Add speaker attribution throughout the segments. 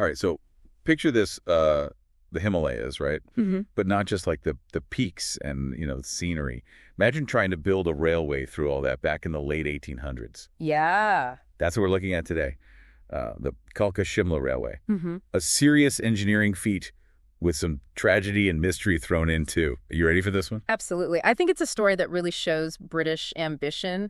Speaker 1: All right, so picture this, the Himalayas, right?
Speaker 2: Hmm.
Speaker 1: But not just like the peaks and, the scenery. Imagine trying to build a railway through all that back in the late 1800s.
Speaker 2: Yeah.
Speaker 1: That's what we're looking at today. The Kalka-Shimla Railway.
Speaker 2: Hmm.
Speaker 1: A serious engineering feat with some tragedy and mystery thrown in, too. Are you ready for this one?
Speaker 2: Absolutely. I think it's a story that really shows British ambition,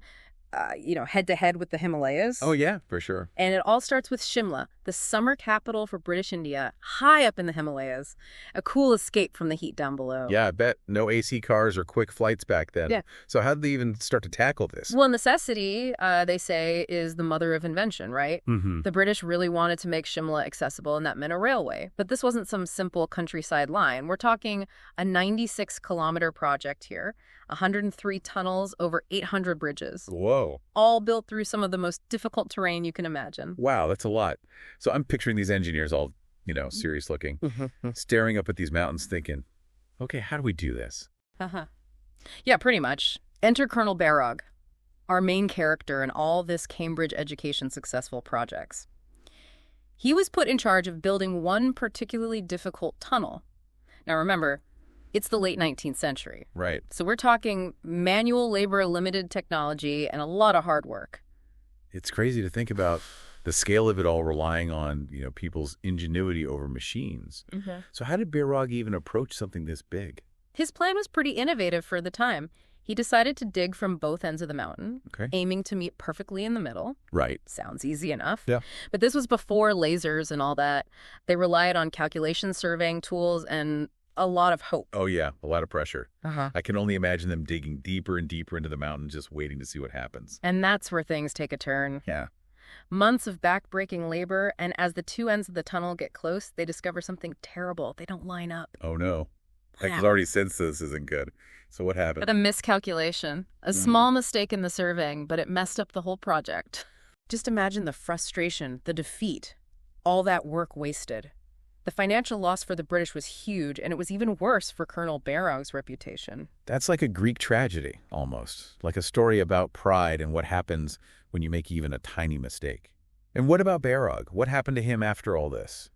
Speaker 2: head to head with the
Speaker 1: Oh,
Speaker 2: Himalayas.
Speaker 1: yeah, for sure.
Speaker 2: And it all starts with Shimla, the summer capital for British India, high up in the Himalayas. A cool escape from the heat down below.
Speaker 1: Yeah, I bet no AC cars or quick flights back then.
Speaker 2: Yeah.
Speaker 1: So how did they even start to tackle this?
Speaker 2: Well, necessity, they say, is the mother of invention, right?
Speaker 1: Mm-hmm.
Speaker 2: The British really wanted to make Shimla accessible, and that meant a railway. But this wasn't some simple countryside line. We're talking a 96-kilometer project here, 103 tunnels, over 800 bridges,
Speaker 1: Whoa.
Speaker 2: all built through some of the most difficult terrain you can imagine.
Speaker 1: Wow, that's a lot. So I'm picturing these engineers all, serious looking, staring up at these mountains thinking, okay, how do we do this?
Speaker 2: Uh-huh. Yeah, pretty much. Enter Colonel Barrog, our main character in all this Cambridge education successful projects. He was put in charge of building one particularly difficult tunnel. Now remember, it's the late 19th century.
Speaker 1: Right.
Speaker 2: So we're talking manual labor, limited technology, and a lot of hard work.
Speaker 1: It's crazy to think about the scale of it all relying on, people's ingenuity over machines.
Speaker 2: Mm-hmm.
Speaker 1: So how did Birag even approach something this big?
Speaker 2: His plan was pretty innovative for the time. He decided to dig from both ends of the mountain,
Speaker 1: Okay.
Speaker 2: aiming to meet perfectly in the middle.
Speaker 1: Right.
Speaker 2: Sounds easy enough.
Speaker 1: Yeah.
Speaker 2: But this was before lasers and all that. They relied on calculation surveying tools and a lot of hope.
Speaker 1: Oh, yeah, a lot of pressure.
Speaker 2: Uh-huh.
Speaker 1: I can only imagine them digging deeper and deeper into the mountain, just waiting to see what happens.
Speaker 2: And that's where things take a turn.
Speaker 1: Yeah.
Speaker 2: Months of back-breaking labor, and as the two ends of the tunnel get close, they discover something terrible. They don't line up.
Speaker 1: Oh, no. I
Speaker 2: Yeah.
Speaker 1: can already sense this isn't good. So what happened?
Speaker 2: A miscalculation. A small mistake in the surveying, but it messed up the whole project. Just imagine the frustration, the defeat, all that work wasted. The financial loss for the British was huge, and it was even worse for Colonel Barrow's reputation.
Speaker 1: That's like a Greek tragedy, almost. Like a story about pride and what happens when you make even a tiny mistake. And what about Barrog? What happened to him after all this?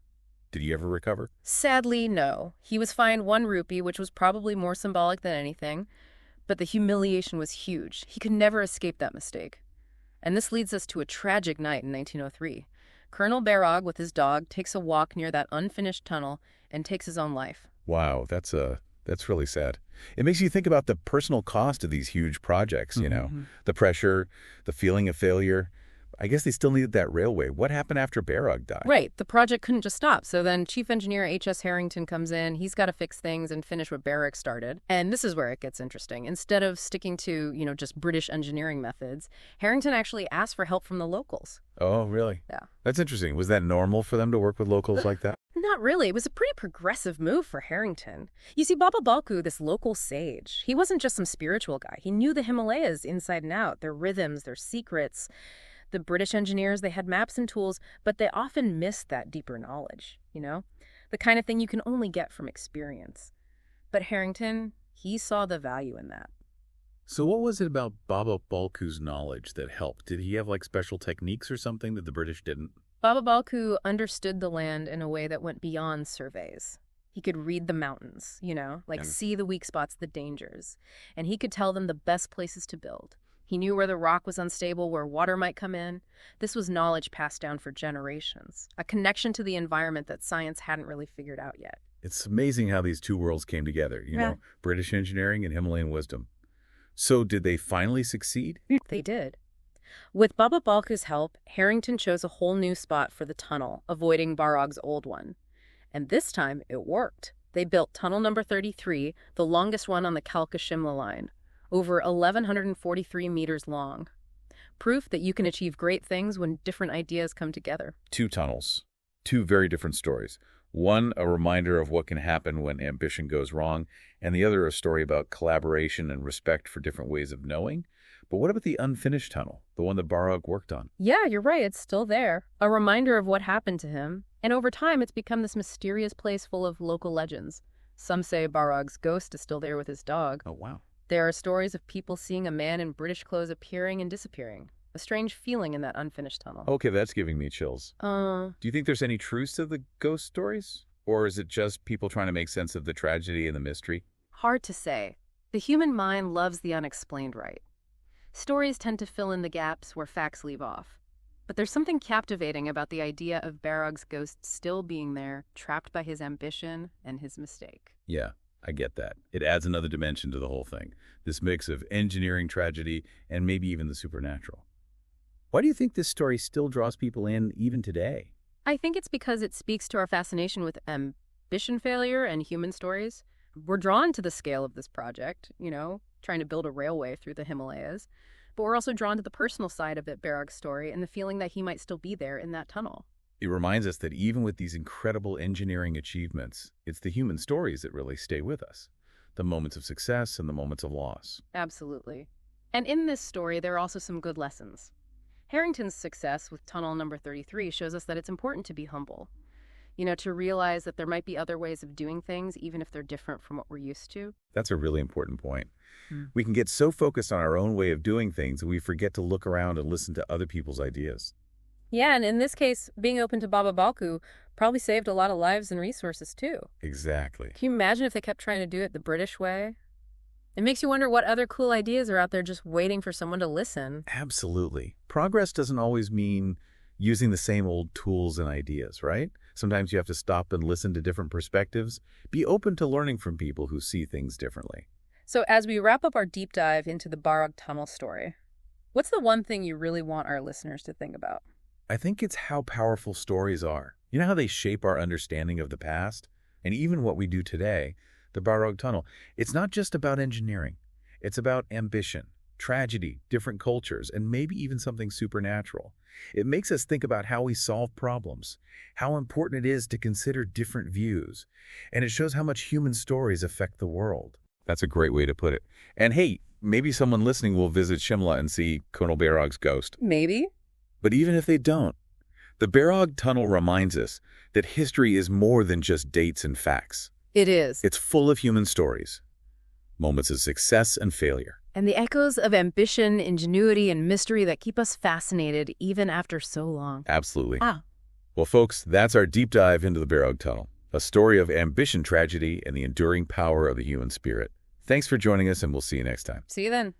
Speaker 1: Did he ever recover?
Speaker 2: Sadly, no. He was fined 1 rupee, which was probably more symbolic than anything. But the humiliation was huge. He could never escape that mistake. And this leads us to a tragic night in 1903. Colonel Barrog, with his dog, takes a walk near that unfinished tunnel and takes his own life.
Speaker 1: Wow, that's really sad. It makes you think about the personal cost of these huge projects, the pressure, the feeling of failure. I guess they still needed that railway. What happened after Barrog died?
Speaker 2: Right. The project couldn't just stop. So then Chief Engineer H.S. Harrington comes in. He's got to fix things and finish what Barrog started. And this is where it gets interesting. Instead of sticking to, just British engineering methods, Harrington actually asked for help from the locals.
Speaker 1: Oh, really?
Speaker 2: Yeah.
Speaker 1: That's interesting. Was that normal for them to work with locals like that?
Speaker 2: Not really. It was a pretty progressive move for Harrington. You see, Baba Balku, this local sage, he wasn't just some spiritual guy. He knew the Himalayas inside and out, their rhythms, their secrets. The British engineers, they had maps and tools, but they often missed that deeper knowledge, the kind of thing you can only get from experience. But Harrington, he saw the value in that.
Speaker 1: So what was it about Baba Balku's knowledge that helped? Did he have special techniques or something that the British didn't?
Speaker 2: Baba Balku understood the land in a way that went beyond surveys. He could read the mountains, see the weak spots, the dangers. And he could tell them the best places to build. He knew where the rock was unstable, where water might come in. This was knowledge passed down for generations, a connection to the environment that science hadn't really figured out yet.
Speaker 1: It's amazing how these two worlds came together, British engineering and Himalayan wisdom. So did they finally succeed?
Speaker 2: They did. With Baba Balku's help, Harrington chose a whole new spot for the tunnel, avoiding Barrog's old one. And this time, it worked. They built tunnel number 33, the longest one on the Kalka-Shimla line, over 1,143 meters long. Proof that you can achieve great things when different ideas come together.
Speaker 1: 2 tunnels. 2 very different stories. One, a reminder of what can happen when ambition goes wrong, and the other, a story about collaboration and respect for different ways of knowing. But what about the unfinished tunnel, the one that Barrog worked on?
Speaker 2: Yeah, you're right. It's still there. A reminder of what happened to him. And over time, it's become this mysterious place full of local legends. Some say Barrog's ghost is still there with his dog.
Speaker 1: Oh, wow.
Speaker 2: There are stories of people seeing a man in British clothes appearing and disappearing. a strange feeling in that unfinished tunnel.
Speaker 1: Okay, that's giving me chills. Do you think there's any truth to the ghost stories? Or is it just people trying to make sense of the tragedy and the mystery?
Speaker 2: Hard to say. The human mind loves the unexplained, right? Stories tend to fill in the gaps where facts leave off. But there's something captivating about the idea of Barog's ghost still being there, trapped by his ambition and his mistake.
Speaker 1: Yeah, I get that. It adds another dimension to the whole thing. This mix of engineering tragedy and maybe even the supernatural. Why do you think this story still draws people in even today?
Speaker 2: I think it's because it speaks to our fascination with ambition failure and human stories. We're drawn to the scale of this project, trying to build a railway through the Himalayas. But we're also drawn to the personal side of Barog's story and the feeling that he might still be there in that tunnel.
Speaker 1: It reminds us that even with these incredible engineering achievements, it's the human stories that really stay with us. The moments of success and the moments of loss.
Speaker 2: Absolutely. And in this story, there are also some good lessons. Harrington's success with tunnel number 33 shows us that it's important to be humble. To realize that there might be other ways of doing things, even if they're different from what we're used to.
Speaker 1: That's a really important point. We can get so focused on our own way of doing things that we forget to look around and listen to other people's ideas.
Speaker 2: Yeah, and in this case, being open to Baba Balku probably saved a lot of lives and resources, too.
Speaker 1: Exactly.
Speaker 2: Can you imagine if they kept trying to do it the British way? It makes you wonder what other cool ideas are out there just waiting for someone to listen.
Speaker 1: Absolutely. Progress doesn't always mean using the same old tools and ideas, right? Sometimes you have to stop and listen to different perspectives. Be open to learning from people who see things differently.
Speaker 2: So as we wrap up our deep dive into the Barog Tunnel story, what's the one thing you really want our listeners to think about?
Speaker 1: I think it's how powerful stories are. You know how they shape our understanding of the past? And even what we do today, the Barog Tunnel. It's not just about engineering. It's about ambition, tragedy, different cultures, and maybe even something supernatural. It makes us think about how we solve problems, how important it is to consider different views, and it shows how much human stories affect the world. That's a great way to put it. And hey, maybe someone listening will visit Shimla and see Colonel Barog's ghost.
Speaker 2: Maybe.
Speaker 1: But even if they don't, the Barog Tunnel reminds us that history is more than just dates and facts.
Speaker 2: It is.
Speaker 1: It's full of human stories, moments of success and failure.
Speaker 2: And the echoes of ambition, ingenuity, and mystery that keep us fascinated even after so long.
Speaker 1: Absolutely.
Speaker 2: Ah.
Speaker 1: Well, folks, that's our deep dive into the Barog Tunnel, a story of ambition, tragedy, and the enduring power of the human spirit. Thanks for joining us, and we'll see you next time.
Speaker 2: See you then.